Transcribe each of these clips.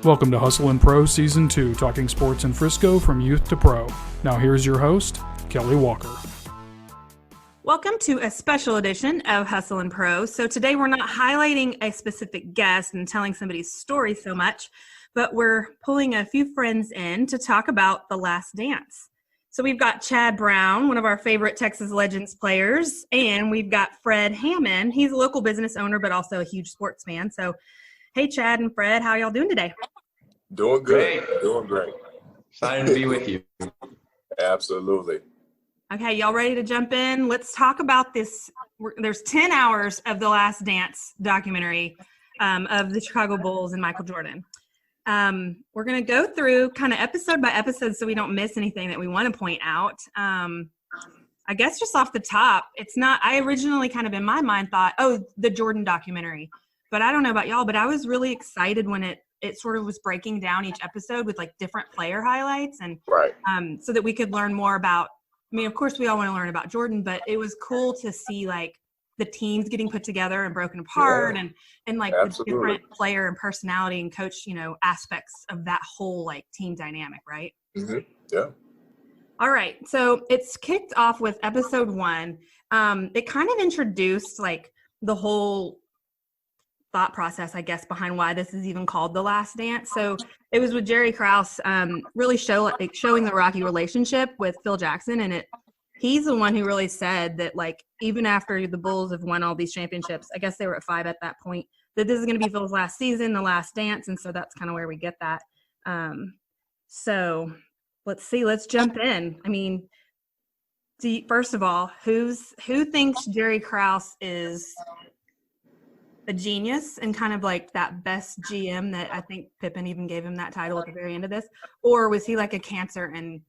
Welcome to Hustle and Pro Season 2, talking sports in Frisco from youth to pro. Now here's your host, Kelly Walker. Welcome to a special edition of Hustle and Pro. So today we're not highlighting a specific guest and telling somebody's story so much, but we're pulling a few friends in to talk about The Last Dance. So we've got Chad Brown, one of our favorite Texas Legends players, and we've got Fred Hammond. He's a local business owner, but also a huge sports fan. So hey, Chad and Fred, how y'all doing today? Doing good. Great. Doing great. Excited to be with you. Absolutely. Okay, y'all ready to jump in? Let's talk about this. There's 10 hours of The Last Dance documentary of the Chicago Bulls and Michael Jordan. We're going to go through kind of episode by episode so we don't miss anything that we want to point out. I guess just off the top, it's not – I originally kind of in my mind thought, oh, the Jordan documentary. But I don't know about y'all, but I was really excited when it sort of was breaking down each episode with like different player highlights and right. So that we could learn more about, I mean, of course we all want to learn about Jordan, but it was cool to see like the teams getting put together and broken apart and like Absolutely. the different player and personality and coach, aspects of that whole like team dynamic, right? Mm-hmm. Yeah. All right. So it's kicked off with episode 1. It kind of introduced like the whole thought process, I guess, behind why this is even called The Last Dance. So it was with Jerry Krause, really showing the rocky relationship with Phil Jackson. And he's the one who really said that, like, even after the Bulls have won all these championships, I guess they were at 5 at that point, that this is going to be Phil's last season, the last dance. And so that's kind of where we get that. So let's see, let's jump in. I mean, first of all, who thinks Jerry Krause is a genius and kind of like that best GM that I think Pippen even gave him that title at the very end of this? Or was he like a cancer and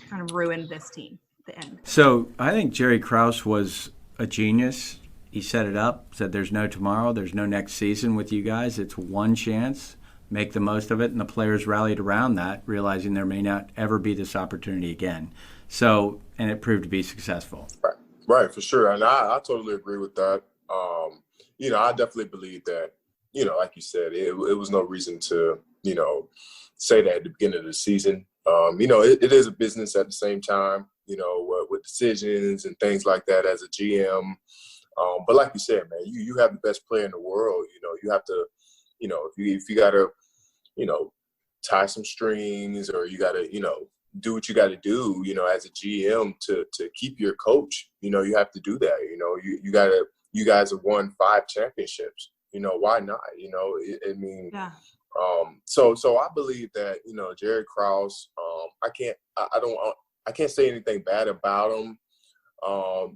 kind of ruined this team at the end? So I think Jerry Krause was a genius. He set it up, said there's no tomorrow, there's no next season with you guys. It's one chance. Make the most of it. And the players rallied around that, realizing there may not ever be this opportunity again. So, and it proved to be successful. Right, for sure. And I totally agree with that. I definitely believe that, like you said, it was no reason to, say that at the beginning of the season. It is a business at the same time, with decisions and things like that as a GM. But like you said, man, you have the best player in the world. You have to, if you got to, tie some strings or you got to, do what you got to do, as a GM to keep your coach, you have to do that. You got to. You guys have won 5 championships. Why not? Yeah. So I believe that, Jerry Krause, I can't say anything bad about him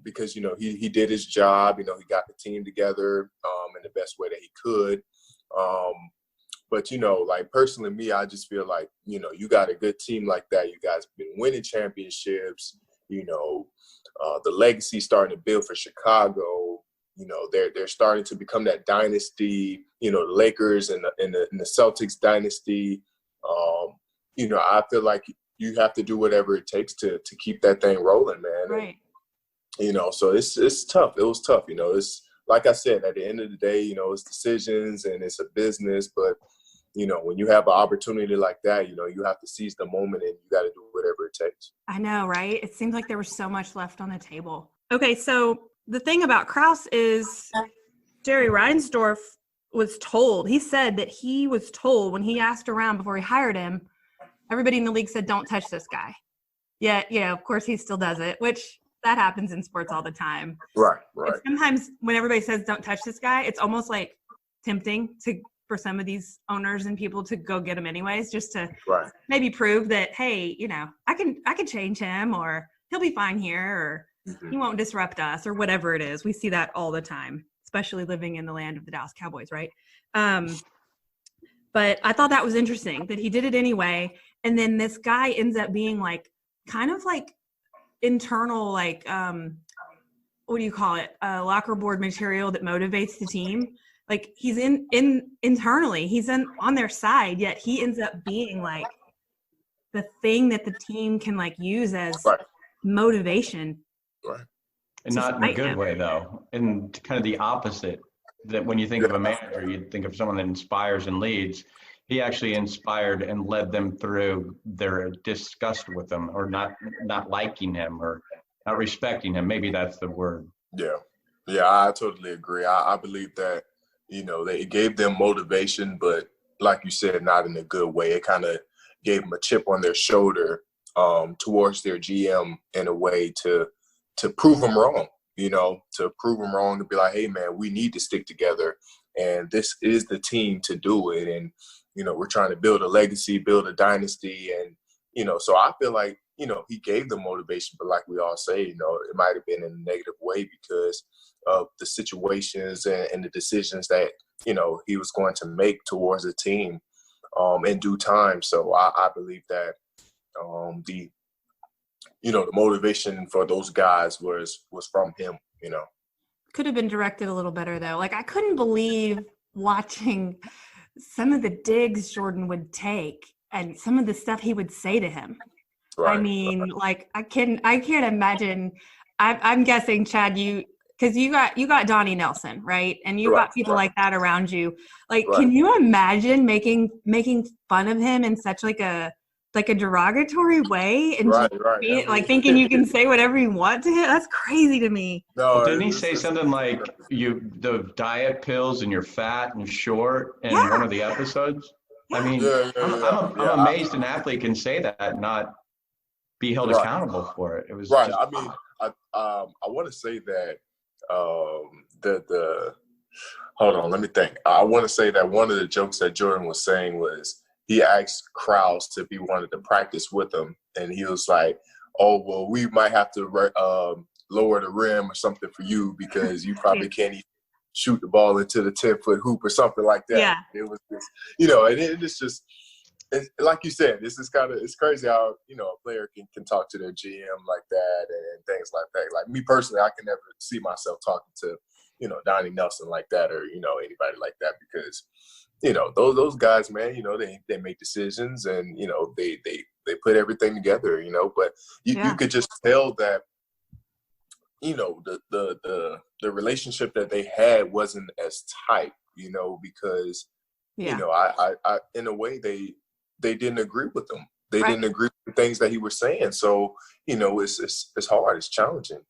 because, he did his job. He got the team together in the best way that he could. But, like personally me, I just feel like, you got a good team like that. You guys have been winning championships, the legacy starting to build for Chicago. They're starting to become that dynasty, the Lakers and the Celtics dynasty. I feel like you have to do whatever it takes to keep that thing rolling, man. Right. And, so it's tough. It was tough. It's like I said, at the end of the day, it's decisions and it's a business. But, when you have an opportunity like that, you have to seize the moment and you got to do whatever it takes. I know, right? It seems like there was so much left on the table. Okay, so the thing about Krause is Jerry Reinsdorf was told, he said that he was told when he asked around before he hired him, everybody in the league said, don't touch this guy. Yet, of course he still does it, which that happens in sports all the time. Right. And sometimes when everybody says, don't touch this guy, it's almost like tempting for some of these owners and people to go get him anyways, just to maybe prove that, hey, I can change him or he'll be fine here or he won't disrupt us or whatever it is. We see that all the time, especially living in the land of the Dallas Cowboys, right? But I thought that was interesting that he did it anyway. And then this guy ends up being like kind of like internal, like, what do you call it? Locker board material that motivates the team. Like he's internally, he's on their side, yet he ends up being like the thing that the team can like use as motivation. Right. And not in a good way, though. And kind of the opposite, that when you think of a manager, you think of someone that inspires and leads. he actually inspired and led them through their disgust with him, or not liking him, or not respecting him. Maybe that's the word. Yeah. Yeah, I totally agree. I believe that, they gave them motivation, but like you said, not in a good way. It kind of gave them a chip on their shoulder towards their GM in a way to prove them wrong, to prove them wrong, to be like, hey, man, we need to stick together. And this is the team to do it. And, we're trying to build a legacy, build a dynasty. And, so I feel like, he gave them motivation, but like we all say, it might have been in a negative way because of the situations and the decisions that, he was going to make towards the team in due time. So I believe that the motivation for those guys was from him, Could have been directed a little better, though. Like, I couldn't believe watching some of the digs Jordan would take and some of the stuff he would say to him. Right, I mean, like, I can't imagine. I'm guessing, Chad, because you got Donnie Nelson, right? And you got people like that around you. Like, can you imagine making fun of him in such like a derogatory way and like thinking you can say whatever you want to him? That's crazy to me. No, didn't he say something like the diet pills and you're fat and short in one of the episodes? I mean, I'm amazed an athlete can say that and not be held accountable for it. It was right. Just, I mean, I want to say that hold on, let me think. I want to say that one of the jokes that Jordan was saying was he asked Krause if he wanted to practice with him, and he was like, "Oh, well, we might have to lower the rim or something for you because you probably can't even shoot the ball into the 10-foot hoop or something like that." Yeah. It was just, and it's just. Like you said, it's crazy how, a player can talk to their GM like that and things like that. Like me personally, I can never see myself talking to, Donnie Nelson like that or, anybody like that because, those guys, man, they make decisions and, they put everything together, but you could just tell that, the relationship that they had wasn't as tight, because, I in a way they didn't agree with him. They didn't agree with the things that he was saying. So, it's hard. It's challenging,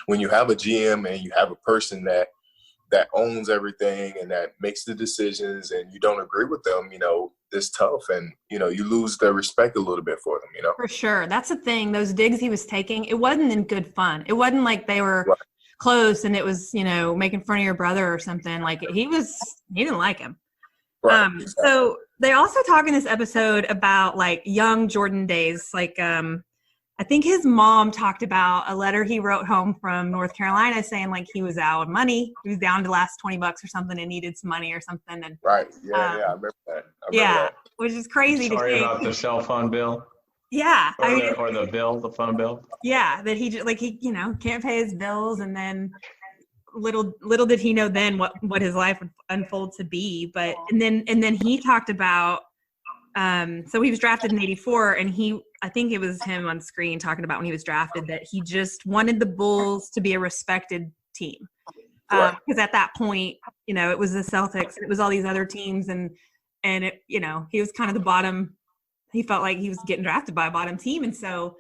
when you have a GM and you have a person that owns everything and that makes the decisions and you don't agree with them, it's tough. And, you lose the respect a little bit for them, For sure. That's the thing. Those digs he was taking, it wasn't in good fun. It wasn't like they were close and it was, making fun of your brother or something. Like he didn't like him. Right. So they also talk in this episode about like young Jordan days. Like, I think his mom talked about a letter he wrote home from North Carolina saying like he was out of money. He was down to the last $20 or something and needed some money or something. And right. I remember that. Which is crazy to think. about the cell phone bill. Yeah. Or the phone bill. Yeah. That he just can't pay his bills. And then little did he know then what his life would unfold to be. But, and then he talked about, so he was drafted in 1984 and I think it was him on screen talking about when he was drafted that he just wanted the Bulls to be a respected team. Because at that point, it was the Celtics, it was all these other teams and it, he was kind of the bottom. He felt like he was getting drafted by a bottom team. And so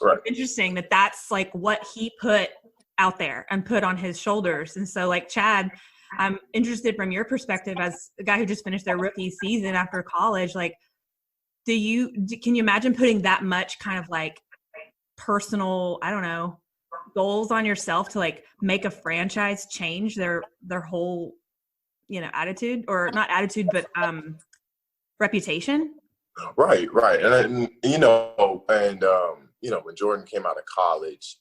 it's interesting that that's like what he put out there and put on his shoulders. And so like Chad, I'm interested from your perspective as a guy who just finished their rookie season after college, like, can you imagine putting that much kind of like personal, I don't know, goals on yourself to like make a franchise change their whole, attitude or not attitude, but reputation? Right. And when Jordan came out of college,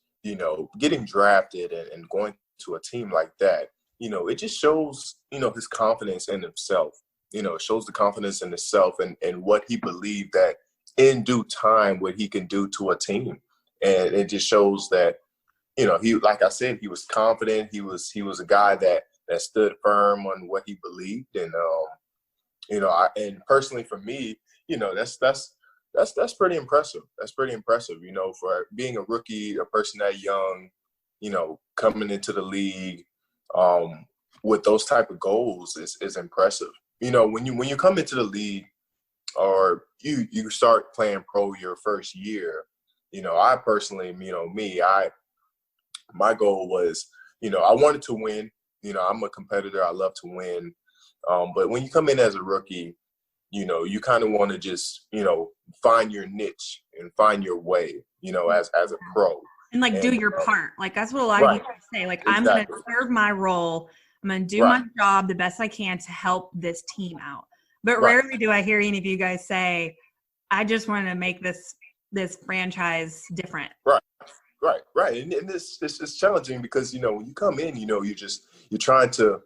getting drafted and going to a team like that, it just shows, his confidence in himself. It shows the confidence in himself and what he believed that in due time what he can do to a team. And it just shows that, he, like I said, he was confident. He was a guy that stood firm on what he believed. And, and personally for me, that's pretty impressive. That's pretty impressive, for being a rookie, a person that young, coming into the league with those type of goals is impressive. when you come into the league or you start playing pro your first year, I personally, my goal was, I wanted to win. I'm a competitor. I love to win. But when you come in as a rookie, you kind of want to just, find your niche and find your way, as a pro. And do your part. That's what a lot of people say. Exactly. I'm going to serve my role. I'm going to do my job the best I can to help this team out. But rarely do I hear any of you guys say, I just want to make this franchise different. Right. And it's challenging because, when you come in, you're trying to,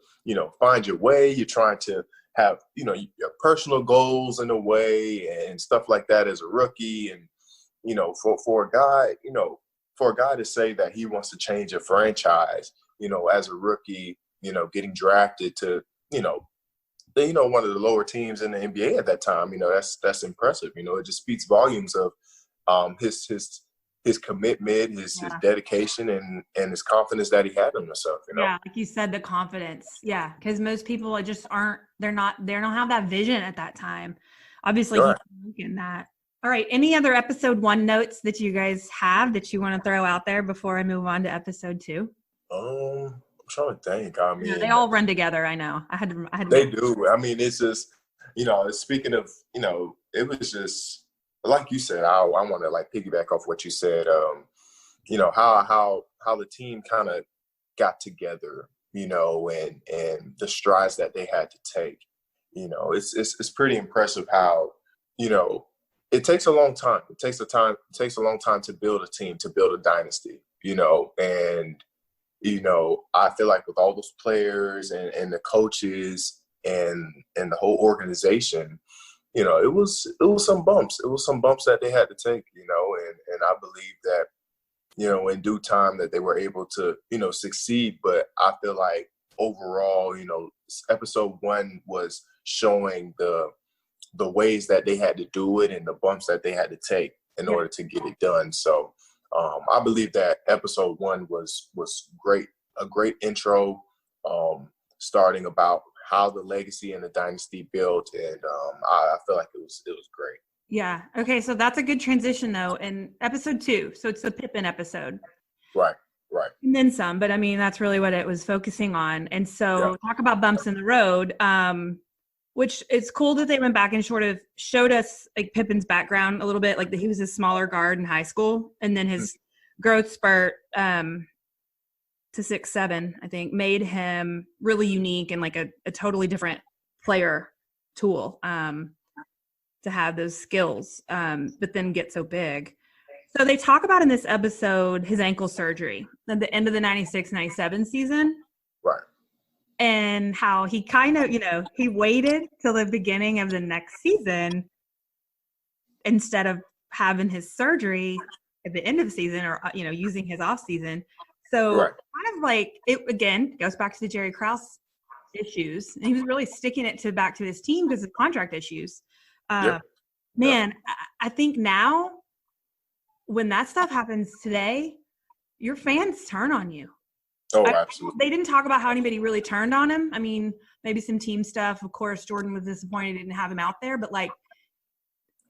find your way. You're trying to have, your personal goals in a way and stuff like that as a rookie. And, for a guy to say that he wants to change a franchise, as a rookie, getting drafted to, one of the lower teams in the NBA at that time, that's impressive. It just speaks volumes of his commitment, his dedication, and his confidence that he had in himself. Yeah, like you said, the confidence. Yeah, because most people just aren't. They don't have that vision at that time. Obviously, he's thinking that. All right. Any other episode 1 notes that you guys have that you want to throw out there before I move on to episode 2? I'm trying to think. I mean, they all run together. I know. I had to. They do. I mean, it's just, speaking of, it was just like you said. I want to piggyback off what you said. How the team kind of got together, and the strides that they had to take. It's pretty impressive how, it takes a long time. It takes a long time to build a team, to build a dynasty, and, I feel like with all those players and the coaches and the whole organization, it was some bumps. It was some bumps that they had to take, and I believe that, in due time that they were able to, succeed. But I feel like overall, episode 1 was showing the ways that they had to do it and the bumps that they had to take in order to get it done. So I believe that episode 1 was great, a great intro, starting about how the legacy and the dynasty built, and I feel like it was great. Yeah. Okay. So that's a good transition though. In episode 2, so it's the Pippen episode. Right. And then some, but I mean that's really what it was focusing on. And so talk about bumps in the road. Which it's cool that they went back and sort of showed us Pippen's background a little bit, that he was a smaller guard in high school, and then his growth spurt to 6'7", I think, made him really unique and a totally different player tool to have those skills, but then get so big. So they talk about in this episode his ankle surgery at the end of the 96-97 season. Right. And how he kind of, he waited till the beginning of the next season instead of having his surgery at the end of the season or, using his off season. So kind of it, again, goes back to the Jerry Krause issues. And he was really sticking it back to his team because of contract issues. Man, I think now when that stuff happens today, your fans turn on you. Oh, absolutely. They didn't talk about how anybody really turned on him. I mean, maybe some team stuff. Of course, Jordan was disappointed he didn't have him out there. But,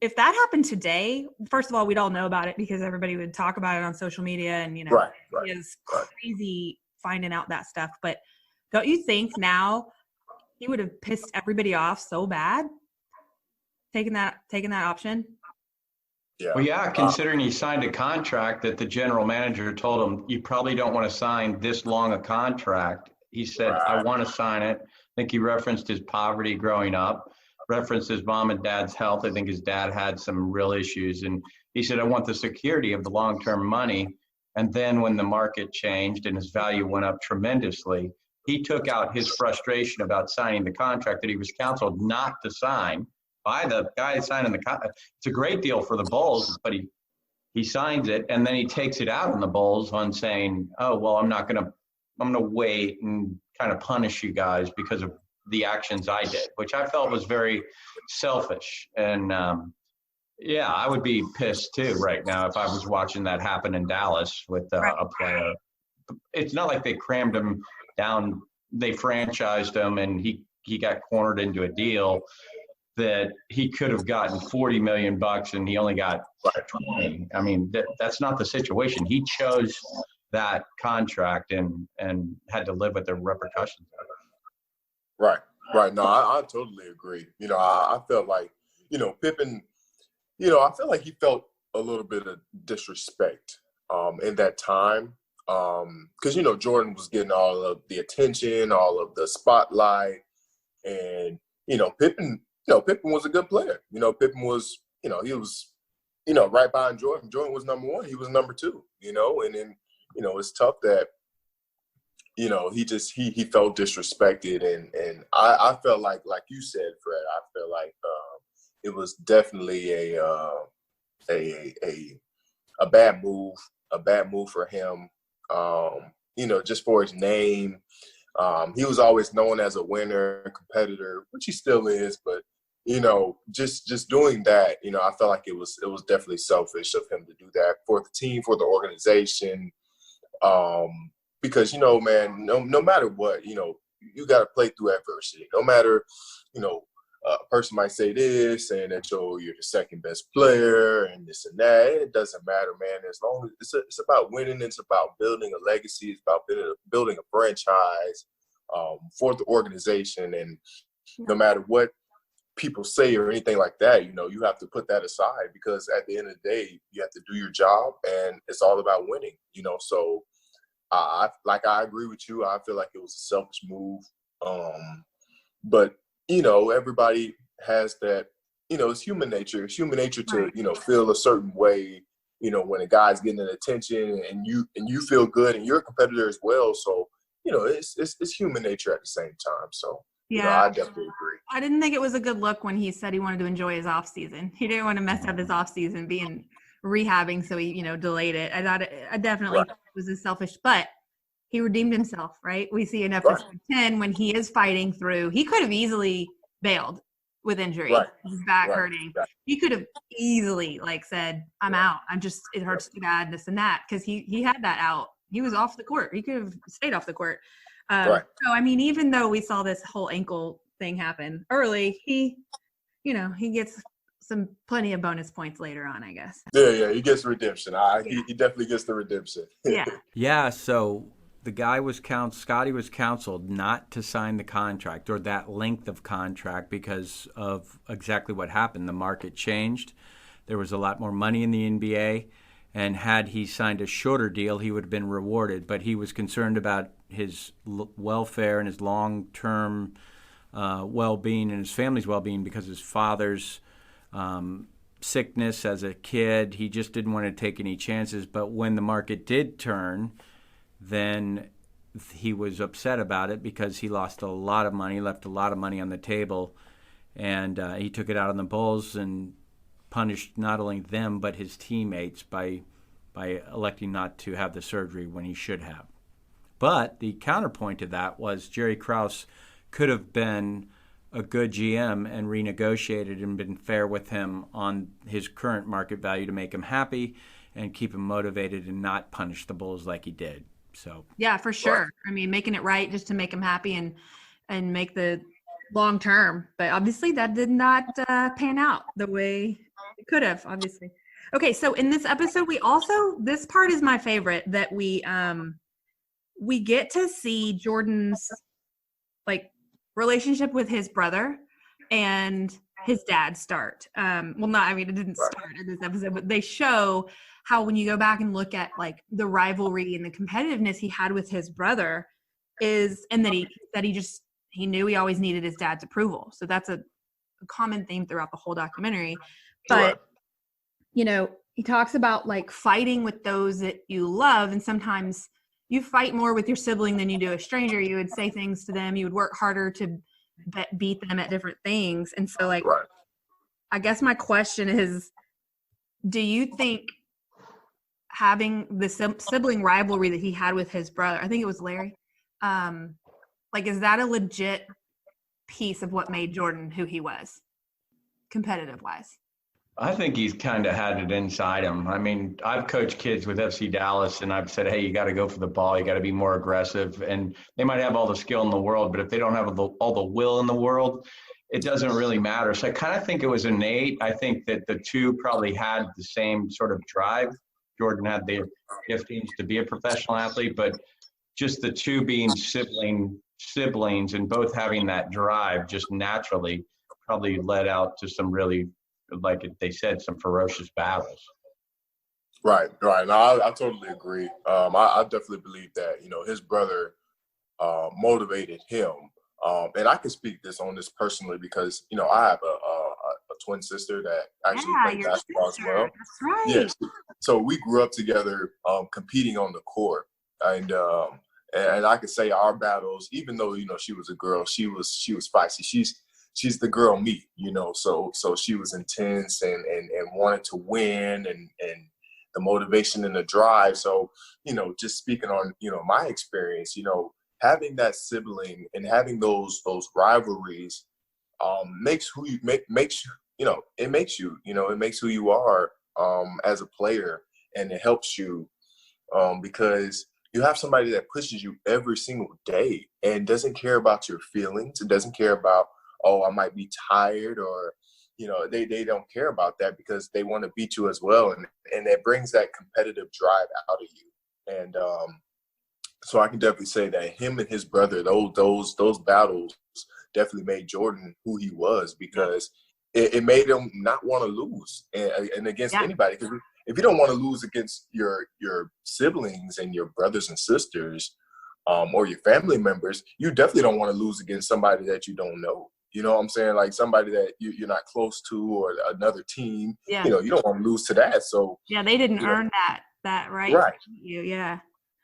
if that happened today, first of all, we'd all know about it because everybody would talk about it on social media. And, it is crazy finding out that stuff. But don't you think now he would have pissed everybody off so bad taking that option? Yeah. Well, yeah, considering he signed a contract that the general manager told him, you probably don't want to sign this long a contract. He said, I want to sign it. I think he referenced his poverty growing up, referenced his mom and dad's health. I think his dad had some real issues. And he said, I want the security of the long-term money. And then when the market changed and his value went up tremendously, he took out his frustration about signing the contract that he was counseled not to sign by the guy signing the contract. It's a great deal for the Bulls, but he signs it and then he takes it out on the Bulls on saying, oh, well, I'm going to wait and kind of punish you guys because of the actions I did, which I felt was very selfish. And I would be pissed too right now if I was watching that happen in Dallas with a player. It's not like they crammed him down. They franchised him and he he got cornered into a deal that he could have gotten $40 million and he only got 20. I mean, that's not the situation. He chose that contract and had to live with the repercussions of it. Right. No, I totally agree. I felt like, Pippen, I feel like he felt a little bit of disrespect in that time. Because, Jordan was getting all of the attention, all of the spotlight. And, Pippen was a good player. Pippen was, he was, right behind Jordan. Jordan was number one. He was number two, and then, it's tough that, he felt disrespected. And I felt like you said, Fred, I felt like it was definitely a bad move for him. Just for his name. He was always known as a winner, competitor, which he still is, but just doing that, I felt like it was definitely selfish of him to do that for the team, for the organization. Because, man, no matter what, you got to play through adversity. No matter, a person might say this, saying that you're the second best player and this and that. It doesn't matter, man. As long as it's about winning, it's about building a legacy, it's about building a franchise for the organization. And no matter what people say or anything like that, you have to put that aside, because at the end of the day, you have to do your job, and it's all about winning. So I agree with you. I feel like it was a selfish move, but. Everybody has that, it's human nature. It's human nature to, feel a certain way, when a guy's getting an attention and you feel good and you're a competitor as well. So, it's human nature at the same time. So, I definitely agree. I didn't think it was a good look when he said he wanted to enjoy his off season. He didn't want to mess up his off season being rehabbing. So he, delayed it. I thought I definitely thought it was selfish, but he redeemed himself, right? We see in episode 10 when he is fighting through. He could have easily bailed with injury, his back hurting. He could have easily said, "I'm out. It hurts too bad, this and that," because he had that out. He was off the court. He could have stayed off the court. So I mean, even though we saw this whole ankle thing happen early, he gets plenty of bonus points later on, I guess. Yeah, he gets redemption. He definitely gets the redemption. Yeah. So. The guy Scotty was counseled not to sign the contract or that length of contract because of exactly what happened. The market changed. There was a lot more money in the NBA, and had he signed a shorter deal, he would have been rewarded. But he was concerned about his welfare and his long-term well-being and his family's well-being because his father's sickness as a kid. He just didn't want to take any chances. But when the market did turn, then he was upset about it because he lost a lot of money, left a lot of money on the table, and he took it out on the Bulls and punished not only them but his teammates by electing not to have the surgery when he should have. But the counterpoint to that was Jerry Krause could have been a good GM and renegotiated and been fair with him on his current market value to make him happy and keep him motivated and not punish the Bulls like he did. So yeah, for sure. I mean, making it right just to make him happy and make the long term. But obviously that did not pan out the way it could have, obviously. Okay, so in this episode, this part is my favorite, that we get to see Jordan's relationship with his brother and his dad start. It didn't start in this episode, but they show how when you go back and look at the rivalry and the competitiveness he had with his brother and that he knew he always needed his dad's approval. So that's a common theme throughout the whole documentary. But, he talks about fighting with those that you love. And sometimes you fight more with your sibling than you do a stranger. You would say things to them. You would work harder to beat them at different things. And so I guess my question is, do you think having the sibling rivalry that he had with his brother, I think it was Larry, is that a legit piece of what made Jordan who he was, competitive wise? I think he's kind of had it inside him. I mean, I've coached kids with FC Dallas, and I've said, hey, you got to go for the ball. You got to be more aggressive. And they might have all the skill in the world, but if they don't have all the will in the world, it doesn't really matter. So I kind of think it was innate. I think that the two probably had the same sort of drive. Jordan had the giftings to be a professional athlete, but just the two being siblings and both having that drive just naturally probably led out to some really, like they said, some ferocious battles. Right. No, I totally agree. I definitely believe that, his brother motivated him. And I can speak on this personally because, I have a twin sister that actually played basketball as well. That's right. Yes. So we grew up together competing on the court. And I could say our battles, even though, she was a girl, she was feisty. She's the girl me, so she was intense and wanted to win and the motivation and the drive. So, just speaking on, my experience, having that sibling and having those rivalries makes who you makes you, it makes who you are as a player, and it helps you because you have somebody that pushes you every single day and doesn't care about your feelings. It doesn't care about, oh, I might be tired, or, they don't care about that because they want to beat you as well. And it brings that competitive drive out of you. And so I can definitely say that him and his brother, those battles definitely made Jordan who he was, because it made him not want to lose and against anybody. Because if you don't want to lose against your siblings and your brothers and sisters or your family members, you definitely don't want to lose against somebody that you don't know. You know what I'm saying? Like somebody that you're not close to, or another team. Yeah. You don't want to lose to that. So they didn't earn that right. Right. Yeah.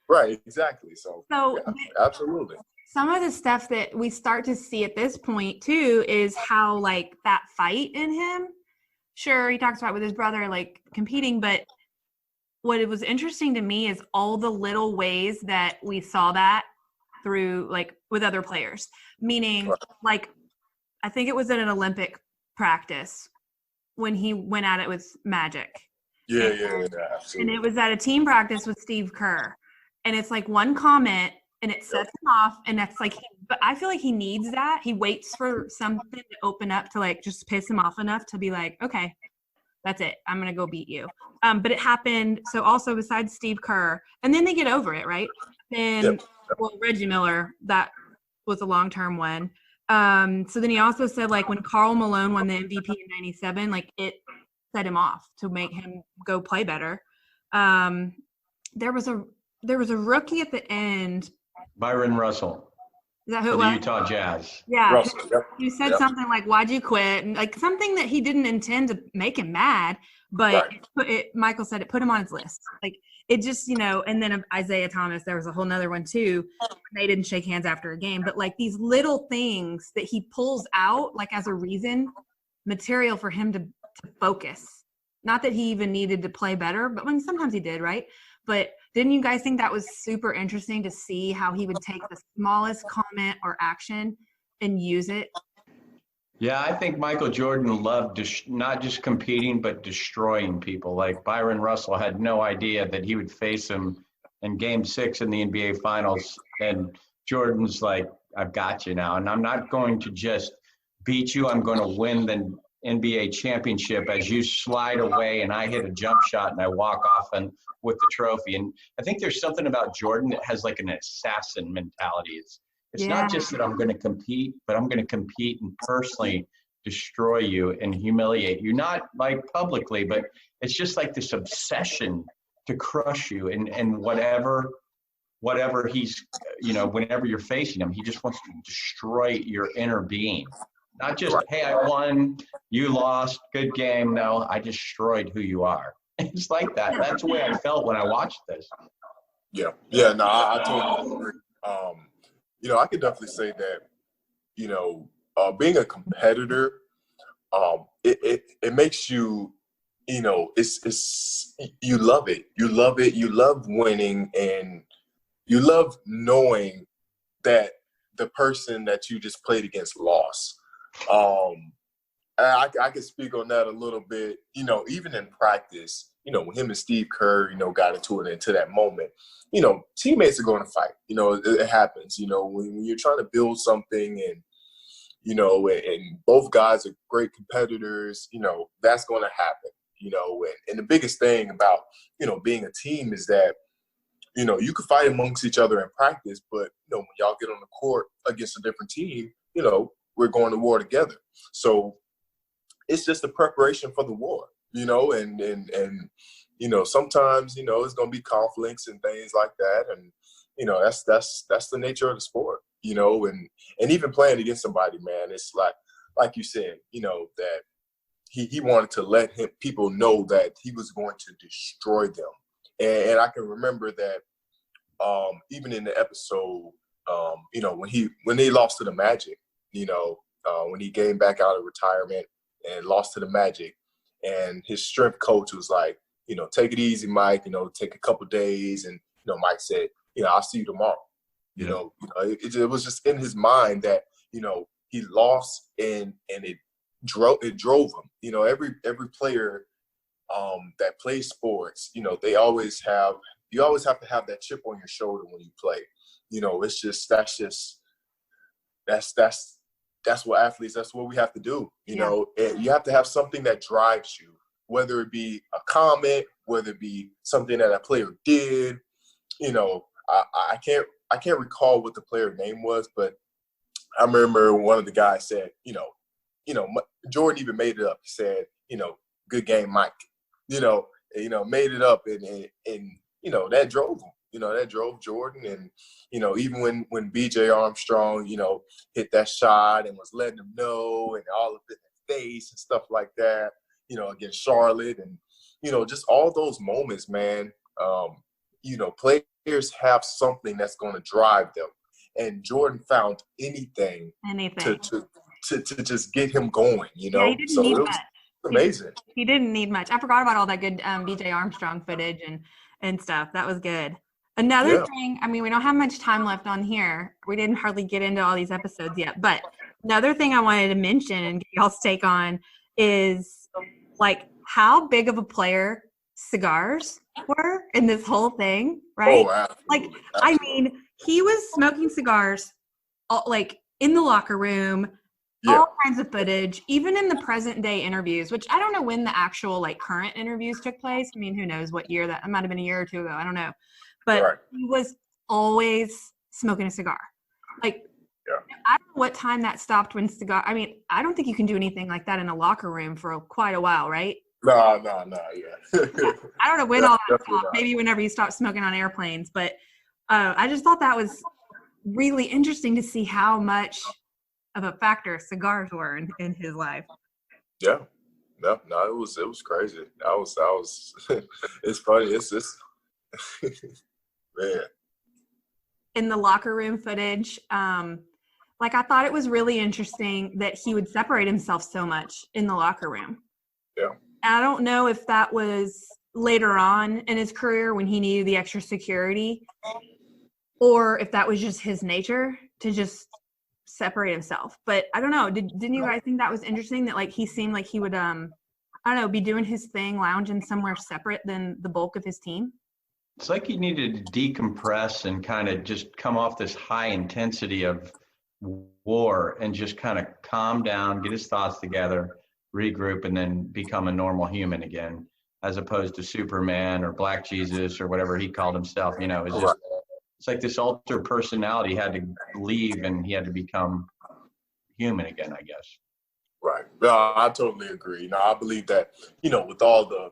Right. Exactly. So yeah, absolutely. Some of the stuff that we start to see at this point too is how like that fight in him. Sure, he talks about with his brother like competing, but what it was interesting to me is all the little ways that we saw that through like with other players. Meaning, like, I think it was at an Olympic practice when he went at it with Magic. Yeah, absolutely. And it was at a team practice with Steve Kerr. And it's like one comment and it sets him off. And that's like, but I feel like he needs that. He waits for something to open up to like just piss him off enough to be like, okay, that's it. I'm going to go beat you. But it happened. So also besides Steve Kerr, and then they get over it, right? Then, well, Reggie Miller, that was a long-term one. So then he also said, like, when Karl Malone won the MVP in 97, like, it set him off to make him go play better. There was a rookie at the end. Byron Russell. Is that who for it the was? Utah Jazz. Yeah. Russell, He said something like, why'd you quit? And like something that he didn't intend to make him mad, but Michael said it put him on his list. Like it just, and then Isaiah Thomas, there was a whole nother one too. They didn't shake hands after a game, but like these little things that he pulls out like as a reason material for him to focus. Not that he even needed to play better, but sometimes he did, right? But didn't you guys think that was super interesting to see how he would take the smallest comment or action and use it? Yeah, I think Michael Jordan loved not just competing, but destroying people. Like Byron Russell had no idea that he would face him in Game 6 in the NBA Finals. And Jordan's like, I've got you now. And I'm not going to just beat you. I'm going to win the NBA championship as you slide away and I hit a jump shot and I walk off with the trophy. And I think there's something about Jordan that has like an assassin mentality. It's not just that I'm going to compete, but I'm going to compete and personally destroy you and humiliate you, not like publicly, but it's just like this obsession to crush you and whatever he's, whenever you're facing him, he just wants to destroy your inner being. Not just, hey, I won, you lost, good game. No, I destroyed who you are. It's like that. That's the way I felt when I watched this. Yeah, no, I totally agree. I could definitely say that, being a competitor, it makes you, it's you love it. You love it. You love winning, and you love knowing that the person that you just played against lost. I can speak on that a little bit. Even in practice, when him and Steve Kerr, got into it into that moment, teammates are going to fight. It happens. When you're trying to build something and and both guys are great competitors, that's going to happen. And the biggest thing about being a team is that you can fight amongst each other in practice, but when y'all get on the court against a different team, we're going to war together. So it's just a preparation for the war, and sometimes, it's going to be conflicts and things like that. And, that's the nature of the sport, and even playing against somebody, man, it's like you said, that he wanted to let people know that he was going to destroy them. And I can remember that even in the episode, when they lost to the Magic, when he came back out of retirement and lost to the Magic, and his strength coach was like, take it easy, Mike, take a couple days. And, Mike said, I'll see you tomorrow. It was just in his mind that, he lost and it drove him. Every player that plays sports, you always have to have that chip on your shoulder when you play. That's what athletes, that's what we have to do. And you have to have something that drives you, whether it be a comment, whether it be something that a player did. I can't recall what the player name was, but I remember one of the guys said, Jordan even made it up. He said, good game, Mike. Made it up, and that drove him. That drove Jordan. And, even when BJ Armstrong, hit that shot and was letting him know, and all of it in his face and stuff like that, against Charlotte, and, just all those moments, man. Players have something that's going to drive them. And Jordan found anything. To just get him going, Yeah, he didn't need much. Amazing. He didn't need much. I forgot about all that good BJ Armstrong footage and stuff. That was good. Another thing, we don't have much time left on here. We didn't hardly get into all these episodes yet. But another thing I wanted to mention and get y'all's take on is, how big of a player cigars were in this whole thing, right? Oh, absolutely. He was smoking cigars, in the locker room, all kinds of footage, even in the present day interviews, which I don't know when the actual current interviews took place. Who knows what year that might have been, a year or two ago. I don't know. But he was always smoking a cigar. I don't know what time that stopped when cigar. I don't think you can do anything like that in a locker room for quite a while, right? No, I don't know when all that stopped. Maybe whenever you stopped smoking on airplanes. But I just thought that was really interesting to see how much of a factor cigars were in his life. Yeah. No, it was crazy. I was it's funny. It's man. In the locker room footage, I thought it was really interesting that he would separate himself so much in the locker room. Yeah. I don't know if that was later on in his career when he needed the extra security, or if that was just his nature to just separate himself. But I don't know. Didn't you guys think that was interesting that he seemed like he would be doing his thing, lounging somewhere separate than the bulk of his team? It's like he needed to decompress and kind of just come off this high intensity of war and just kind of calm down, get his thoughts together, regroup, and then become a normal human again, as opposed to Superman or Black Jesus or whatever he called himself. It's like this altered personality had to leave and he had to become human again, I guess. Right. No, I totally agree. I believe that, with all the,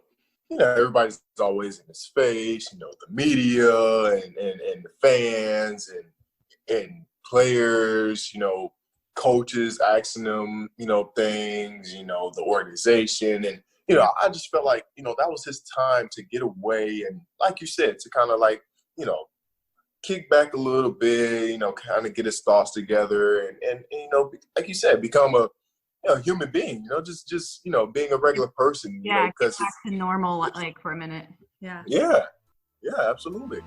everybody's always in his face, the media and the fans and players, coaches asking them, things, the organization. And, I just felt like, that was his time to get away. And like you said, to kind of kick back a little bit, kind of get his thoughts together and like you said, become a human being, just being a regular person. Yeah, get back to normal for a minute. Yeah. Yeah, absolutely.